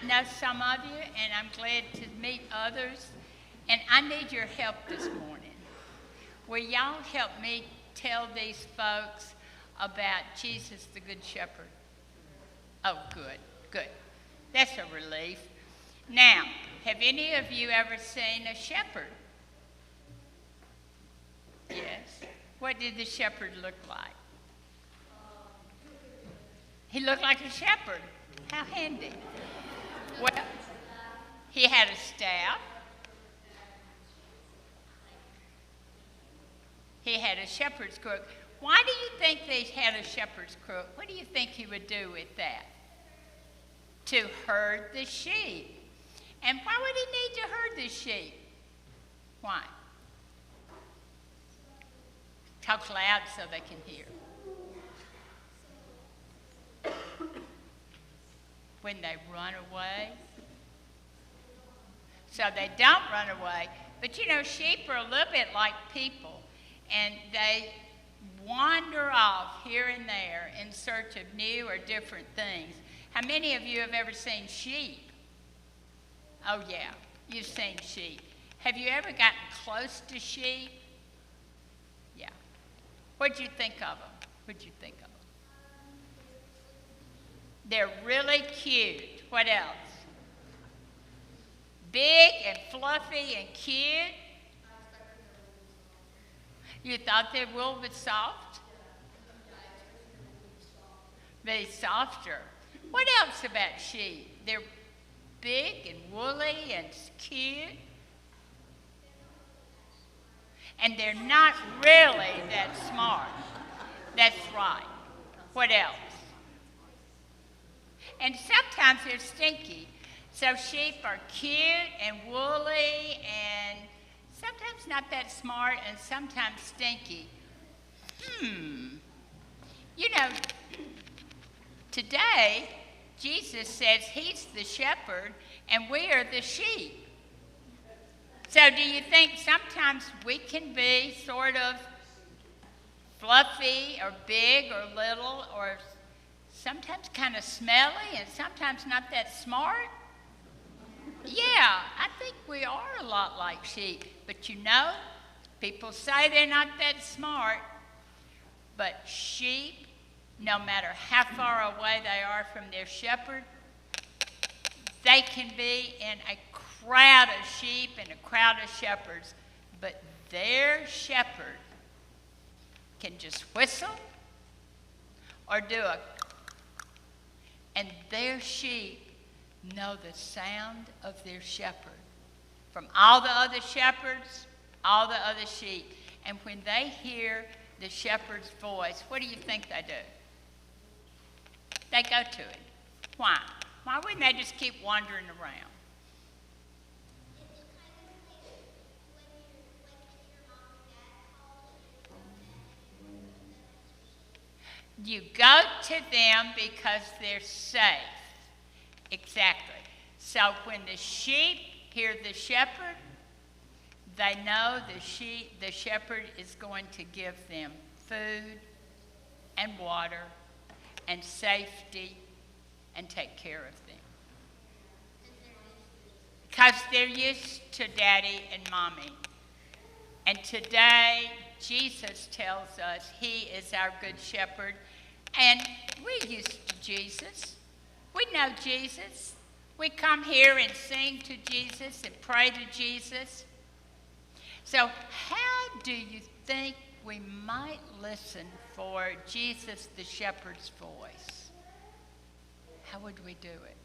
know some of you, and I'm glad to meet others. And I need your help this morning. Will y'all help me tell these folks about Jesus the Good Shepherd? Oh, good, good. That's a relief. Now, have any of you ever seen a shepherd? Yes. What did the shepherd look like? He looked like a shepherd. How handy. Well, he had a staff. He had a shepherd's crook. Why do you think they had a shepherd's crook? What do you think he would do with that? To herd the sheep. And why would he need to herd the sheep? Why? Talk loud so they can hear. When they run away. So they don't run away. But you know, sheep are a little bit like people. And they wander off here and there in search of new or different things. How many of you have ever seen sheep? Oh yeah, you've seen sheep. Have you ever gotten close to sheep? Yeah. What'd you think of them? What'd you think of them? They're really cute. What else? Big and fluffy and cute. You thought their wool was soft? They're softer. What else about sheep? They're big and woolly and cute. And they're not really that smart. That's right. What else? And sometimes they're stinky. So sheep are cute and woolly and sometimes not that smart and sometimes stinky. You know, today, Jesus says he's the shepherd and we are the sheep. So do you think sometimes we can be sort of fluffy or big or little or sometimes kind of smelly and sometimes not that smart? Yeah, I think we are a lot like sheep. But you know, people say they're not that smart. But sheep, no matter how far away they are from their shepherd, they can be in a crowd of sheep and a crowd of shepherds. But their shepherd can just whistle or do a, and their sheep know the sound of their shepherd from all the other shepherds, all the other sheep. And when they hear the shepherd's voice, what do you think they do? They go to it. Why? Why wouldn't they just keep wandering around? You go to them because they're safe. Exactly. So when the sheep hear the shepherd, they know the shepherd is going to give them food and water and safety and take care of them. Because they're used to daddy and mommy. And today, Jesus tells us he is our good shepherd. And we're used to Jesus. We know Jesus. We come here and sing to Jesus and pray to Jesus. So how do you think we might listen for Jesus the shepherd's voice? How would we do it?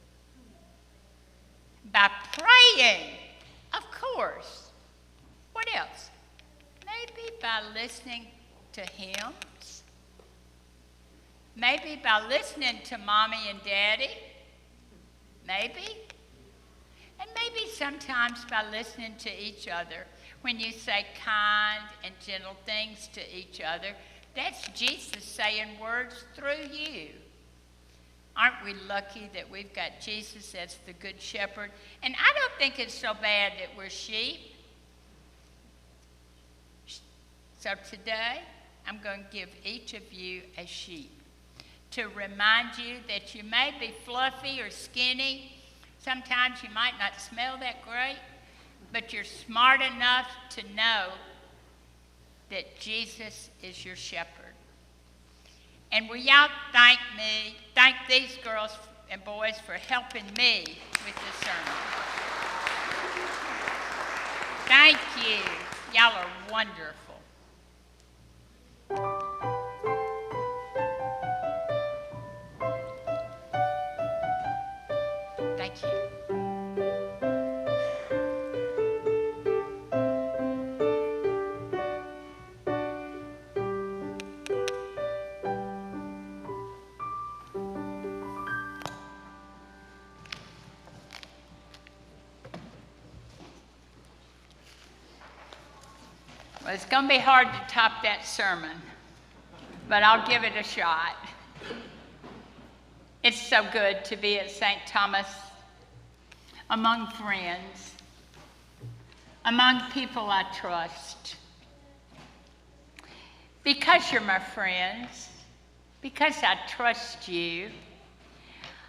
By praying, of course. What else? Maybe by listening to hymns. Maybe by listening to mommy and daddy. Maybe. And maybe sometimes by listening to each other. When you say kind and gentle things to each other, that's Jesus saying words through you. Aren't we lucky that we've got Jesus as the good shepherd? And I don't think it's so bad that we're sheep. So today, I'm going to give each of you a sheep to remind you that you may be fluffy or skinny. Sometimes you might not smell that great, but you're smart enough to know that Jesus is your shepherd. And will y'all thank these girls and boys for helping me with this sermon. Thank you. Y'all are wonderful. Thank you. Well, it's going to be hard to top that sermon, but I'll give it a shot. It's so good to be at St. Thomas among friends, among people I trust. Because you're my friends, because I trust you,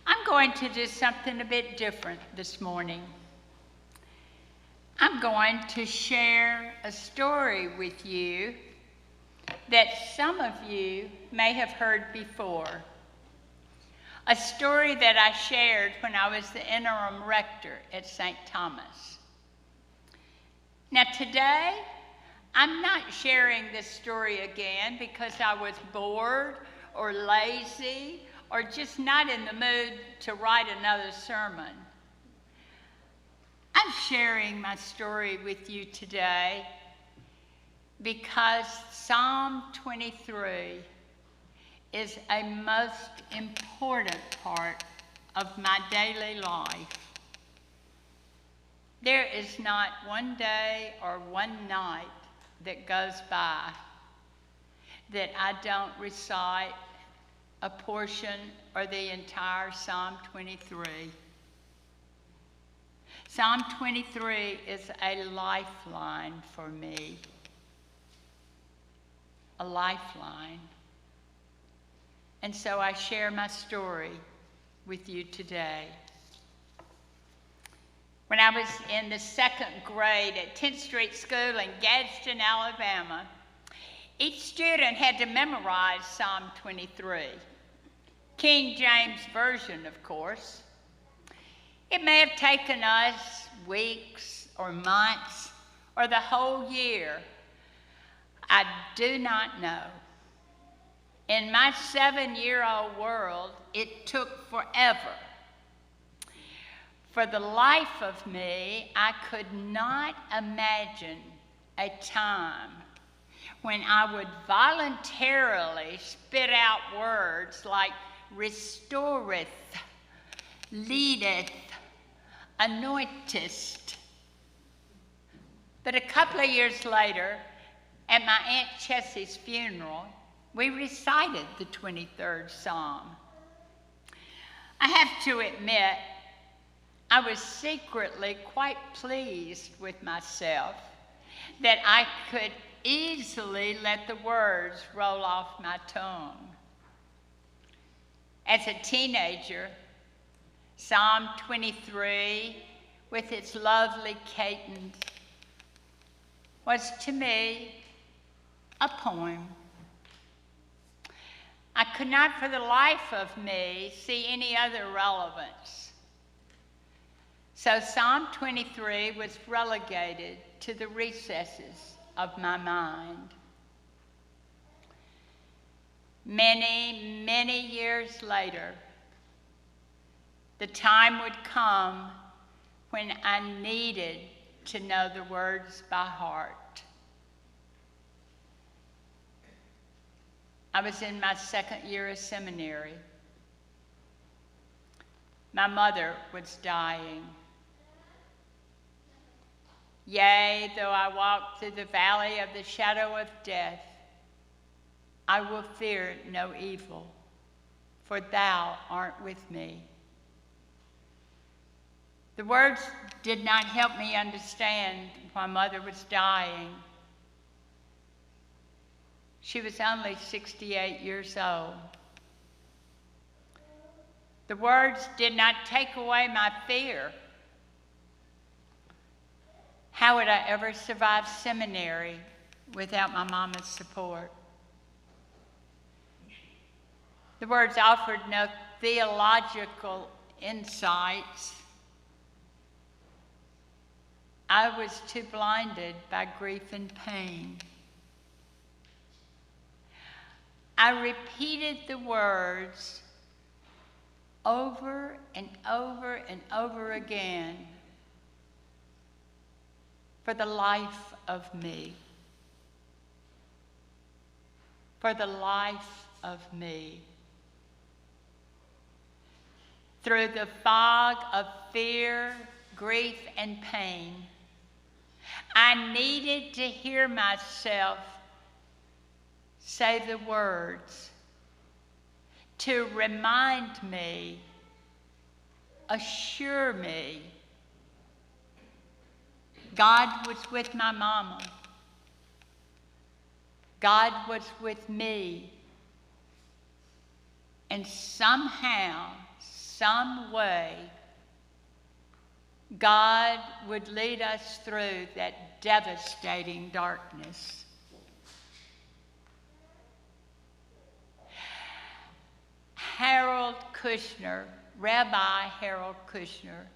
I'm going to do something a bit different this morning. I'm going to share a story with you that some of you may have heard before. A story that I shared when I was the interim rector at St. Thomas. Now today, I'm not sharing this story again because I was bored or lazy or just not in the mood to write another sermon. I'm sharing my story with you today because Psalm 23 is a most important part of my daily life. There is not one day or one night that goes by that I don't recite a portion or the entire Psalm 23. Psalm 23 is a lifeline for me. A lifeline. And so I share my story with you today. When I was in the 2nd grade at 10th Street School in Gadsden, Alabama, each student had to memorize Psalm 23. King James Version, of course. It may have taken us weeks or months or the whole year. I do not know. In my 7-year-old world, it took forever. For the life of me, I could not imagine a time when I would voluntarily spit out words like restoreth, leadeth, anointest. But a couple of years later, at my Aunt Chessie's funeral, we recited the 23rd Psalm. I have to admit, I was secretly quite pleased with myself that I could easily let the words roll off my tongue. As a teenager, Psalm 23, with its lovely cadence, was to me a poem. I could not for the life of me see any other relevance. So Psalm 23 was relegated to the recesses of my mind. Many, many years later, the time would come when I needed to know the words by heart. I was in my 2nd year of seminary. My mother was dying. Yea, though I walk through the valley of the shadow of death, I will fear no evil, for thou art with me. The words did not help me understand why Mother was dying. She was only 68 years old. The words did not take away my fear. How would I ever survive seminary without my mama's support? The words offered no theological insights. I was too blinded by grief and pain. I repeated the words over and over and over again for the life of me. For the life of me. Through the fog of fear, grief, and pain, I needed to hear myself say the words to remind me, assure me, God was with my mama. God was with me. And somehow, some way, God would lead us through that devastating darkness. Harold Kushner, Rabbi Harold Kushner,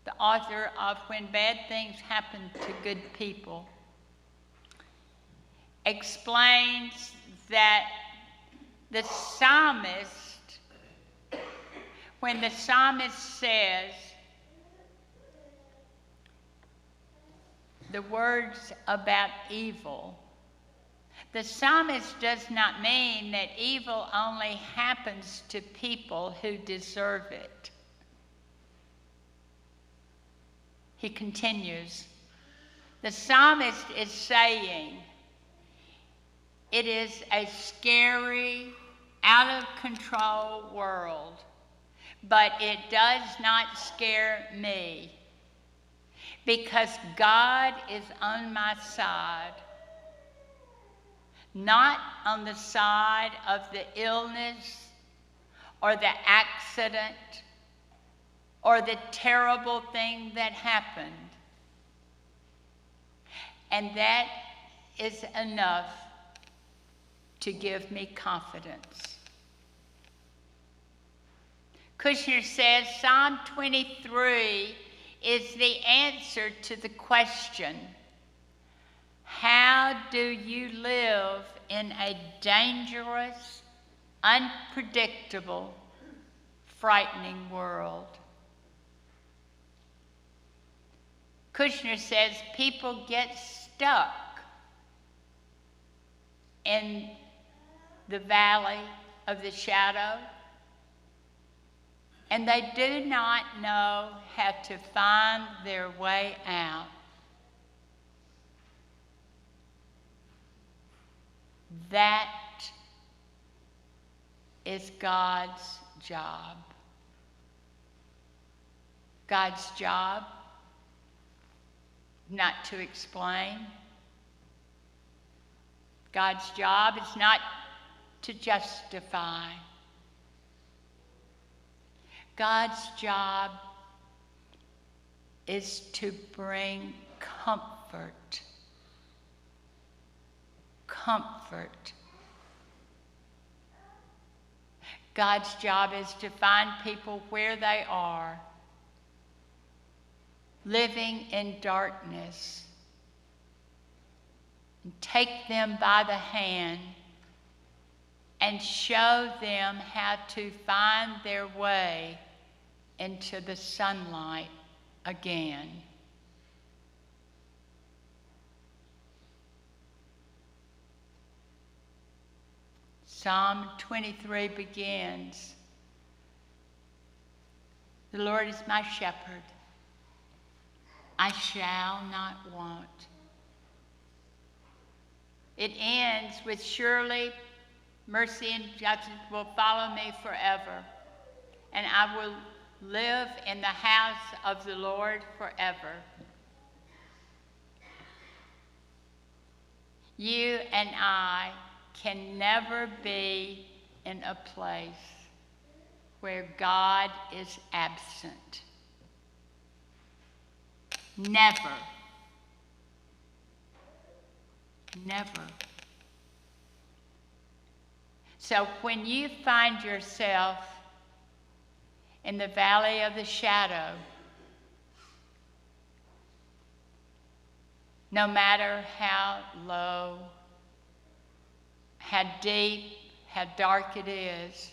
the author of When Bad Things Happen to Good People, explains that the psalmist, when the psalmist says the words about evil, the psalmist does not mean that evil only happens to people who deserve it. He continues, the psalmist is saying, it is a scary, out of control world, but it does not scare me because God is on my side, not on the side of the illness or the accident or the terrible thing that happened. And that is enough to give me confidence. Kushner says Psalm 23 is the answer to the question, how do you live in a dangerous, unpredictable, frightening world? Kushner says people get stuck in the valley of the shadow, and they do not know how to find their way out. That is God's job. God's job, not to explain. God's job is not to justify. God's job is to bring comfort. Comfort. God's job is to find people where they are, living in darkness, and take them by the hand and show them how to find their way into the sunlight again. Psalm 23 begins, the Lord is my shepherd, I shall not want. It ends with, surely mercy and justice will follow me forever, and I will live in the house of the Lord forever. You and I can never be in a place where God is absent. Never. Never. So when you find yourself in the valley of the shadow, no matter how low, how deep, how dark it is,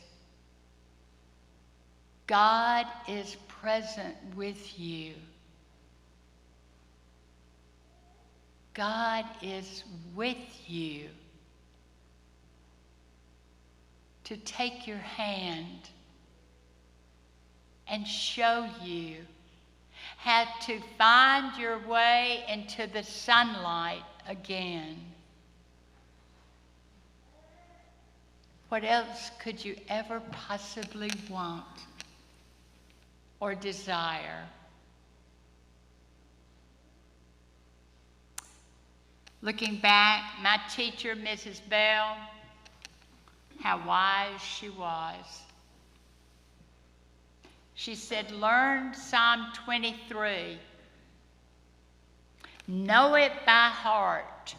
God is present with you. God is with you to take your hand and show you how to find your way into the sunlight again. What else could you ever possibly want or desire? Looking back, my teacher, Mrs. Bell, how wise she was. She said, learn Psalm 23. Know it by heart.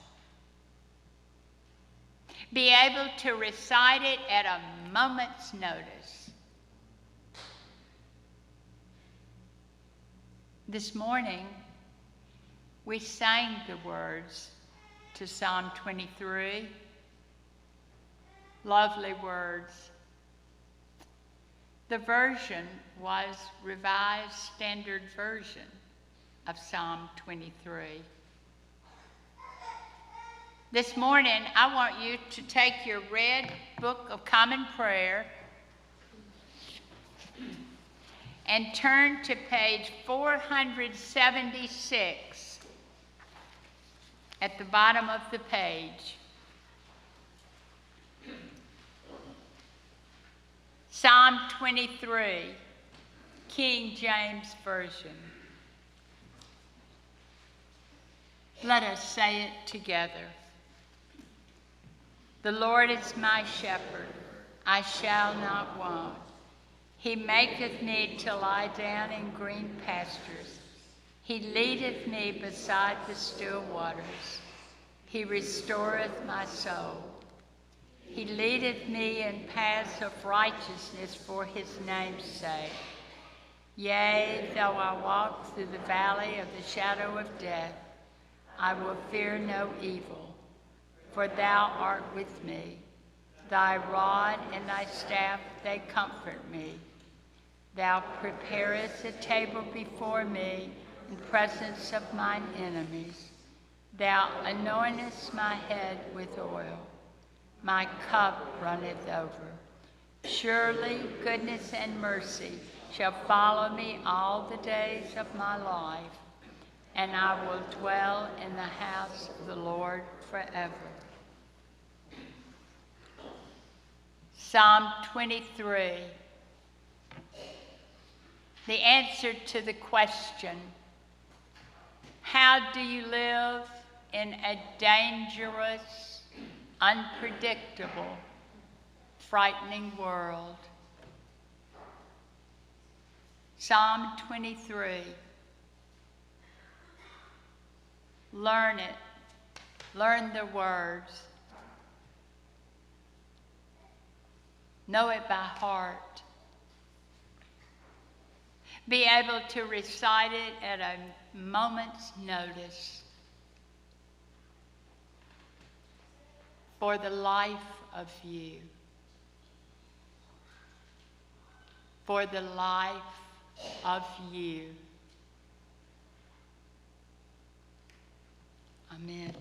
Be able to recite it at a moment's notice. This morning, we sang the words to Psalm 23. Lovely words. The version was Revised Standard Version of Psalm 23. This morning, I want you to take your red book of Common Prayer and turn to page 476 at the bottom of the page. Psalm 23, King James Version. Let us say it together. The Lord is my shepherd, I shall not want. He maketh me to lie down in green pastures. He leadeth me beside the still waters. He restoreth my soul. He leadeth me in paths of righteousness for his name's sake. Yea, though I walk through the valley of the shadow of death, I will fear no evil, for thou art with me. Thy rod and thy staff, they comfort me. Thou preparest a table before me in presence of mine enemies. Thou anointest my head with oil. My cup runneth over. Surely goodness and mercy shall follow me all the days of my life, and I will dwell in the house of the Lord forever. Psalm 23. The answer to the question, how do you live in a dangerous, unpredictable, frightening world? Psalm 23. Learn it. Learn the words. Know it by heart. Be able to recite it at a moment's notice. For the life of you. For the life of you. Amen.